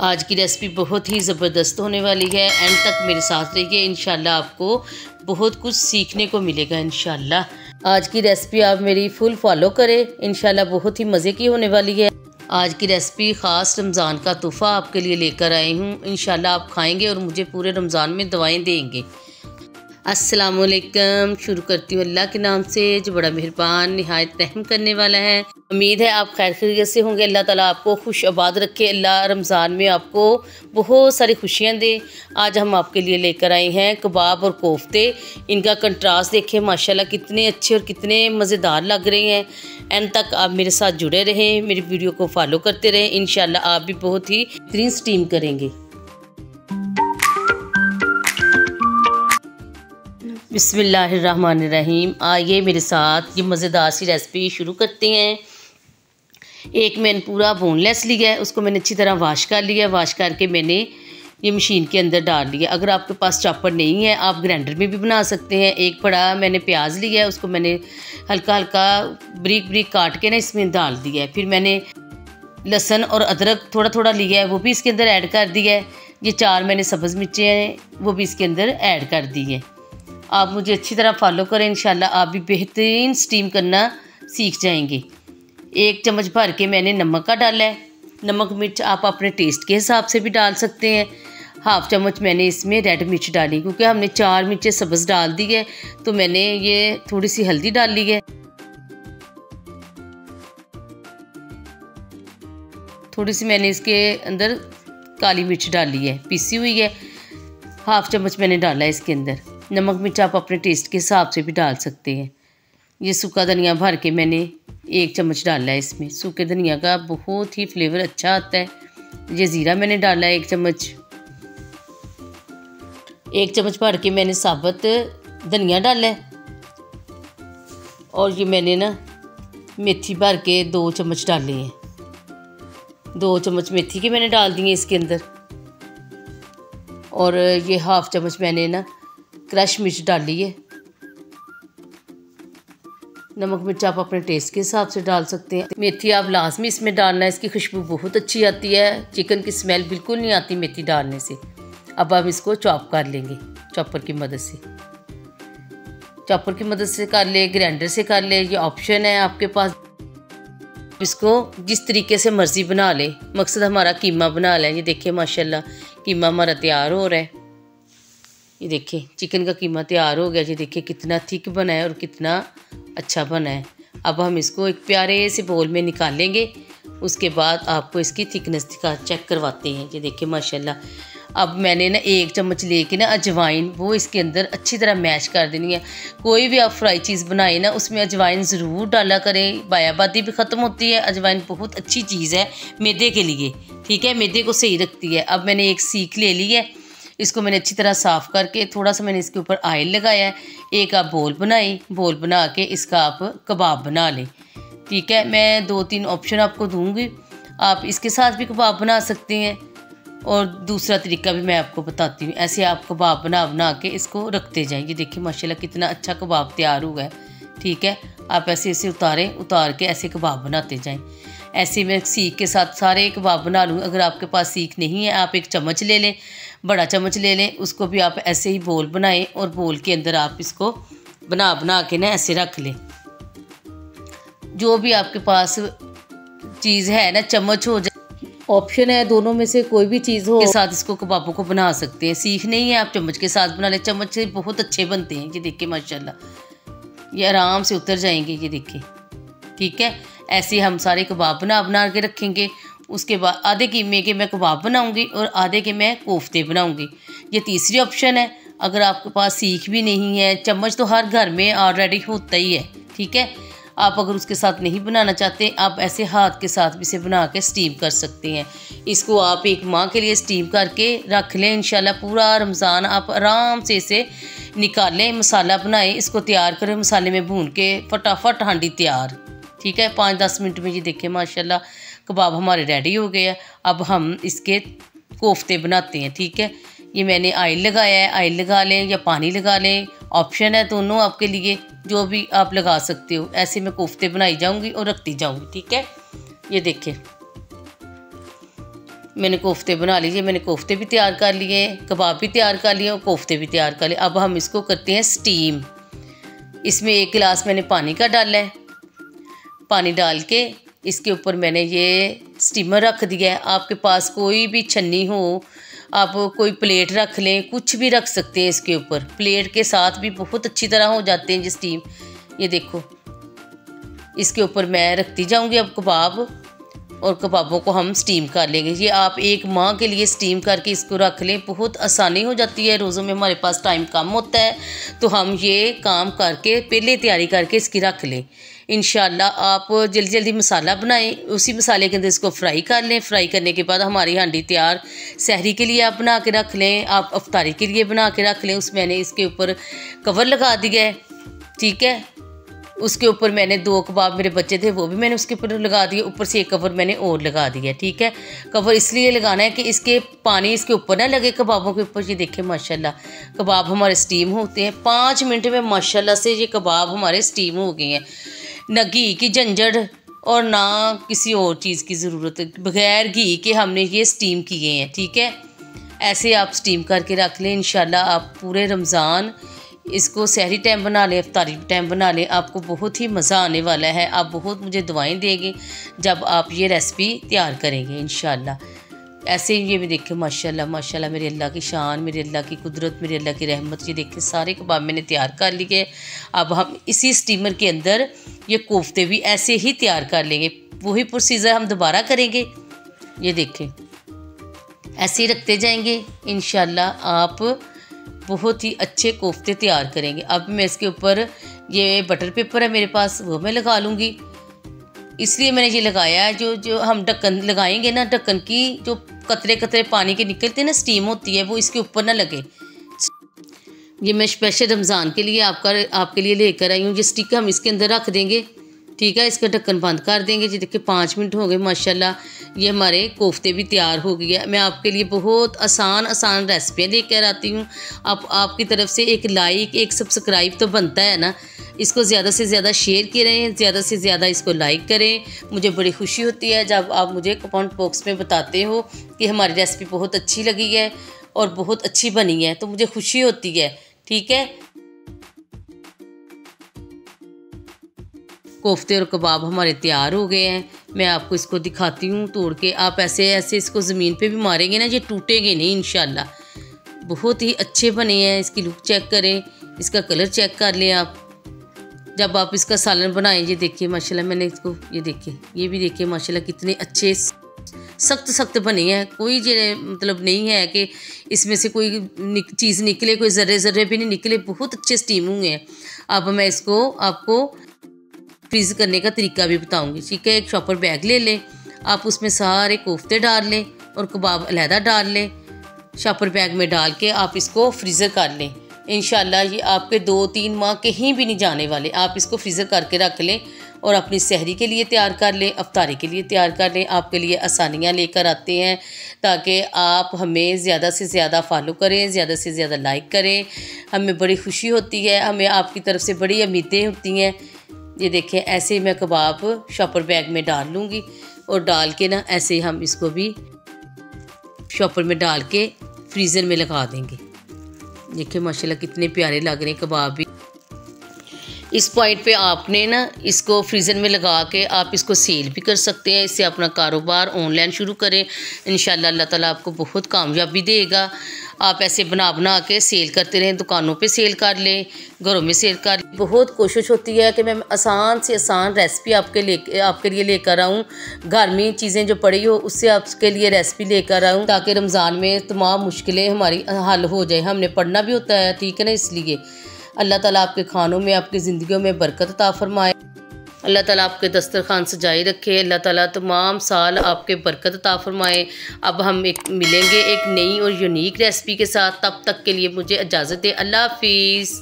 आज की रेसिपी बहुत ही ज़बरदस्त होने वाली है। एंड तक मेरे साथ रहिए, इंशाल्लाह आपको बहुत कुछ सीखने को मिलेगा। इंशाल्लाह आज की रेसिपी आप मेरी फुल फॉलो करें, इंशाल्लाह बहुत ही मज़े की होने वाली है। आज की रेसिपी ख़ास रमज़ान का तोहफ़ा आपके लिए लेकर आई हूँ। इंशाल्लाह आप खाएंगे और मुझे पूरे रमज़ान में दुआएं देंगे। अस्सलामुअलैकुम। शुरू करती हूँ अल्लाह के नाम से जो बड़ा मेहरबान निहायत रहम करने वाला है। उम्मीद है आप खैर खैरियत से होंगे। अल्लाह ताला आपको खुश आबाद रखे। अल्लाह रमज़ान में आपको बहुत सारी खुशियाँ दे। आज हम आपके लिए लेकर आए हैं कबाब और कोफ्ते। इनका कंट्रास्ट देखें माशाल्लाह कितने अच्छे और कितने मज़ेदार लग रहे हैं। एंड तक आप मेरे साथ जुड़े रहें, मेरी वीडियो को फॉलो करते रहें। इंशाल्लाह आप भी बहुत ही बेहतरीन स्टीम करेंगे। बिस्मिल्लाहिर्रहमानिर्रहीम। आइए मेरे साथ ये मज़ेदार सी रेसिपी शुरू करते हैं। एक मैंने पूरा बोनलेस लिया है, उसको मैंने अच्छी तरह वाश कर लिया। वाश करके मैंने ये मशीन के अंदर डाल लिया। अगर आपके पास चॉपर नहीं है आप ग्राइंडर में भी बना सकते हैं। एक बड़ा मैंने प्याज लिया है, उसको मैंने हल्का हल्का बारीक बारीक काट के ना इसमें डाल दिया है। फिर मैंने लहसुन और अदरक थोड़ा थोड़ा लिया है, वो भी इसके अंदर ऐड कर दिया है। ये 4 मैंने सब्ज़ मिर्चें हैं, वो भी इसके अंदर ऐड कर दी है। आप मुझे अच्छी तरह फॉलो करें, इंशाल्लाह आप भी बेहतरीन स्टीम करना सीख जाएंगे। 1 चम्मच भर के मैंने नमक का डाला है। नमक मिर्च आप अपने टेस्ट के हिसाब से भी डाल सकते हैं। 1/2 चम्मच मैंने इसमें रेड मिर्च डाली, क्योंकि हमने 4 मिर्चें सब्ज़ डाल दी है तो मैंने ये थोड़ी सी हल्दी डाल ली है। थोड़ी सी मैंने इसके अंदर काली मिर्च डाली है, पीसी हुई है। 1/2 चम्मच मैंने डाला है इसके अंदर। नमक मिर्च आप अपने टेस्ट के हिसाब से भी डाल सकते हैं। ये सूखा धनिया भर के मैंने 1 चम्मच डाला है इसमें। सूखे धनिया का बहुत ही फ्लेवर अच्छा आता है। ये ज़ीरा मैंने डाला है 1 चम्मच। 1 चम्मच भर के मैंने साबुत धनिया डाला है। और ये मैंने ना मेथी भर के 2 चम्मच डाले हैं। 2 चम्मच मेथी के मैंने डाल दिए इसके अंदर। और ये 1/2 चम्मच मैंने ना क्रश मिर्च डाली है। नमक मिर्च आप अपने टेस्ट के हिसाब से डाल सकते हैं। मेथी आप लाजमी इसमें डालना है, इसकी खुशबू बहुत अच्छी आती है। चिकन की स्मेल बिल्कुल नहीं आती मेथी डालने से। अब हम इसको चॉप कर लेंगे चॉपर की मदद से। चॉपर की मदद से कर ले, ग्राइंडर से कर ले, ये ऑप्शन है आपके पास। इसको जिस तरीके से मर्ज़ी बना ले, मकसद हमारा कीमा बना लें। ये देखिए माशाल्लाह कीमा हमारा तैयार हो रहा है। ये देखिए चिकन का कीमा तैयार हो गया। ये देखिए कितना थिक बना है और कितना अच्छा बना है। अब हम इसको एक प्यारे से बोल में निकालेंगे। उसके बाद आपको इसकी थिकनेस का चेक करवाते हैं। ये देखिए माशाल्लाह। अब मैंने ना 1 चम्मच लेके ना अजवाइन वो इसके अंदर अच्छी तरह मैश कर देनी है। कोई भी आप फ्राई चीज़ बनाए ना उसमें अजवाइन ज़रूर डाला करें, बायाबादी भी ख़त्म होती है। अजवाइन बहुत अच्छी चीज़ है मैदे के लिए, ठीक है, मैदे को सही रखती है। अब मैंने एक सीख ले ली है, इसको मैंने अच्छी तरह साफ़ करके थोड़ा सा मैंने इसके ऊपर ऑयल लगाया है। एक आप बोल बनाई, बोल बना के इसका आप कबाब बना लें, ठीक है। मैं 2-3 ऑप्शन आपको दूंगी, आप इसके साथ भी कबाब बना सकते हैं और दूसरा तरीका भी मैं आपको बताती हूँ। ऐसे आप कबाब बना बना के इसको रखते जाएं। ये देखिए माशाल्लाह कितना अच्छा कबाब तैयार हुआ है, ठीक है। आप ऐसे ऐसे उतार के ऐसे कबाब बनाते जाएँ। ऐसे मैं सीख के साथ सारे कबाब बना लूँ। अगर आपके पास सीख नहीं है आप 1 चम्मच ले लें, बड़ा चम्मच ले लें, उसको भी आप ऐसे ही बोल बनाएं और बोल के अंदर आप इसको बना बना के ना ऐसे रख लें। जो भी आपके पास चीज़ है ना, चम्मच हो जाए, ऑप्शन है दोनों में से कोई भी चीज़ हो के साथ इसको कबाबों को बना सकते हैं। सीख नहीं है आप चम्मच के साथ बना लें, चम्मच से बहुत अच्छे बनते हैं। ये देखिए माशाल्लाह ये आराम से उतर जाएंगे। ये देखिए, ठीक है। ऐसे हम सारे कबाब बना के रखेंगे। उसके बाद आधे कीमे के मैं कबाब बनाऊंगी और आधे के मैं कोफ्ते बनाऊंगी। ये तीसरी ऑप्शन है। अगर आपके पास सीख भी नहीं है, चम्मच तो हर घर में ऑलरेडी होता ही है, ठीक है। आप अगर उसके साथ नहीं बनाना चाहते आप ऐसे हाथ के साथ भी इसे बना के स्टीम कर सकते हैं। इसको आप 1 माह के लिए स्टीम करके रख लें। इंशाल्लाह पूरा रमज़ान आप आराम से इसे निकालें, मसाला बनाएं, इसको तैयार करें, मसाले में भून के फटाफट हांडी तैयार, ठीक है। 5-10 मिनट में ये देखिए माशाल्लाह कबाब हमारे रेडी हो गए हैं। अब हम इसके कोफ्ते बनाते हैं, ठीक है। ये मैंने ऑयल लगाया है, ऑयल लगा लें या पानी लगा लें, ऑप्शन है दोनों आपके लिए, जो भी आप लगा सकते हो। ऐसे मैं कोफ्ते बनाई जाऊंगी और रखती जाऊंगी, ठीक है। ये देखिए मैंने कोफ्ते बना लीजिए, मैंने कोफ्ते भी तैयार कर लिए, कबाब भी तैयार कर लिए और कोफ्ते भी तैयार कर लिए। अब हम इसको करते हैं स्टीम। इसमें 1 गिलास मैंने पानी का डाला है। पानी डाल के इसके ऊपर मैंने ये स्टीमर रख दिया है। आपके पास कोई भी छन्नी हो, आप कोई प्लेट रख लें, कुछ भी रख सकते हैं इसके ऊपर। प्लेट के साथ भी बहुत अच्छी तरह हो जाते हैं जी स्टीम। ये देखो, इसके ऊपर मैं रखती जाऊंगी अब कबाब, और कबाबों को हम स्टीम कर लेंगे। ये आप 1 माह के लिए स्टीम करके इसको रख लें, बहुत आसानी हो जाती है। रोज़ों में हमारे पास टाइम कम होता है तो हम ये काम करके पहले तैयारी करके इसकी रख लें। इंशाल्लाह आप जल्दी जल्दी मसाला बनाएं, उसी मसाले के अंदर इसको फ्राई कर लें। फ्राई करने के बाद हमारी हांडी तैयार। सहरी के लिए आप बना के रख लें, आप अफ्तारी के लिए बना के रख लें। उसमें मैंने इसके ऊपर कवर लगा दिया है, ठीक है। उसके ऊपर मैंने 2 कबाब मेरे बच्चे थे वो भी मैंने उसके ऊपर लगा दिए। ऊपर से 1 कवर मैंने और लगा दिया, ठीक है। कवर इसलिए लगाना है कि इसके पानी इसके ऊपर ना लगे कबाबों के ऊपर। ये देखें माशाल्लाह कबाब हमारे स्टीम होते हैं। 5 मिनट में माशाल्लाह से ये कबाब हमारे स्टीम हो गए हैं। न घी की झंझट और ना किसी और चीज़ की ज़रूरत है, बग़ैर घी के हमने ये स्टीम किए हैं, ठीक है। ऐसे आप स्टीम करके रख लें। इंशाल्लाह आप पूरे रमज़ान इसको सहरी टाइम बना लें, इफ्तारी टाइम बना लें, आपको बहुत ही मज़ा आने वाला है। आप बहुत मुझे दुआएं देंगे जब आप ये रेसिपी तैयार करेंगे इंशाल्लाह। ऐसे ही ये भी देखें माशाल्लाह माशाल्लाह, मेरे अल्लाह की शान, मेरे अल्लाह की कुदरत, मेरे अल्लाह की रहमत। ये देखें सारे कबाब मैंने तैयार कर लिए। अब हम इसी स्टीमर के अंदर ये कोफ्ते भी ऐसे ही तैयार कर लेंगे। वही प्रोसीजर हम दोबारा करेंगे। ये देखें ऐसे ही रखते जाएंगे, इंशाल्लाह आप बहुत ही अच्छे कोफ्ते तैयार करेंगे। अब मैं इसके ऊपर ये बटर पेपर है मेरे पास, वो मैं लगा लूँगी। इसलिए मैंने ये लगाया है, जो हम ढक्कन लगाएंगे ना, ढक्कन की जो कतरे कतरे पानी के निकलते हैं ना, स्टीम होती है, वो इसके ऊपर ना लगे। ये मैं स्पेशल रमज़ान के लिए आपके लिए लेकर आई हूँ। ये स्टिक हम इसके अंदर रख देंगे, ठीक है। इसका ढक्कन बंद कर देंगे। जी देखिए 5 मिनट हो गए माशाल्लाह, ये हमारे कोफ्ते भी तैयार हो गए। मैं आपके लिए बहुत आसान रेसिपियाँ लेकर आती हूँ। आपकी तरफ से एक लाइक, एक सब्सक्राइब तो बनता है ना। इसको ज़्यादा से ज़्यादा शेयर करें, ज़्यादा से ज़्यादा इसको लाइक करें। मुझे बड़ी खुशी होती है जब आप मुझे कमेंट बॉक्स में बताते हो कि हमारी रेसिपी बहुत अच्छी लगी है और बहुत अच्छी बनी है, तो मुझे खुशी होती है, ठीक है। कोफ्ते और कबाब हमारे तैयार हो गए हैं। मैं आपको इसको दिखाती हूँ तोड़ के। आप ऐसे ऐसे इसको ज़मीन पे भी मारेंगे ना, ये टूटेंगे नहीं इंशाल्लाह। बहुत ही अच्छे बने हैं। इसकी लुक चेक करें, इसका कलर चेक कर लें आप। जब आप इसका सालन बनाएं, ये देखिए माशाल्लाह, मैंने इसको ये देखिए, ये भी देखिए माशाल्लाह कितने अच्छे सख्त बने हैं। कोई ये मतलब नहीं है कि इसमें से कोई चीज़ निकले, कोई ज़र्रे भी नहीं निकले। बहुत अच्छे स्टीम हुए हैं। अब मैं इसको आपको फ्रीज़ करने का तरीका भी बताऊंगी, ठीक है। एक शॉपर बैग ले लें, आप उसमें सारे कोफ्ते डाल लें और कबाब अलहदा डाल लें। शॉपर बैग में डाल के आप इसको फ्रीज़र कर लें। इंशाल्लाह ये आपके 2-3 माह कहीं भी नहीं जाने वाले। आप इसको फ्रीज़र करके रख लें और अपनी सहरी के लिए तैयार कर लें, अफ्तारी के लिए तैयार कर लें। आपके लिए आसानियाँ लेकर आते हैं ताकि आप हमें ज़्यादा से ज़्यादा फॉलो करें, ज़्यादा से ज़्यादा लाइक करें। हमें बड़ी खुशी होती है, हमें आपकी तरफ से बड़ी उम्मीदें होती हैं। ये देखें ऐसे मैं कबाब शॉपर बैग में डाल लूँगी और डाल के ना ऐसे हम इसको भी शॉपर में डाल के फ्रीज़र में लगा देंगे। देखिए माशाल्लाह कितने प्यारे लग रहे हैं कबाब भी। इस पॉइंट पे आपने ना इसको फ्रीज़र में लगा के आप इसको सेल भी कर सकते हैं। इससे अपना कारोबार ऑनलाइन शुरू करें। इंशाल्लाह अल्लाह ताला आपको बहुत कामयाबी देगा। आप ऐसे बना के सेल करते रहें, दुकानों पे सेल कर लें, घरों में सेल कर लें। बहुत कोशिश होती है कि मैं आसान से आसान रेसिपी आपके लिए लेकर आऊँ। घर में चीज़ें जो पड़ी हो उससे आपके लिए रेसिपी लेकर आऊँ ताकि रमज़ान में तमाम मुश्किलें हमारी हल हो जाए। हमने पढ़ना भी होता है, ठीक है ना। इसलिए अल्लाह ताला आपके खानों में, आपकी ज़िंदगियों में बरकत अता फरमाए। अल्लाह ताला आपके दस्तरखान सजाए रखे। अल्लाह ताला तमाम साल आपके बरकत अता फरमाए। अब हम मिलेंगे एक नई और यूनिक रेसिपी के साथ। तब तक के लिए मुझे इजाज़त दें। अल्लाह हाफिज़।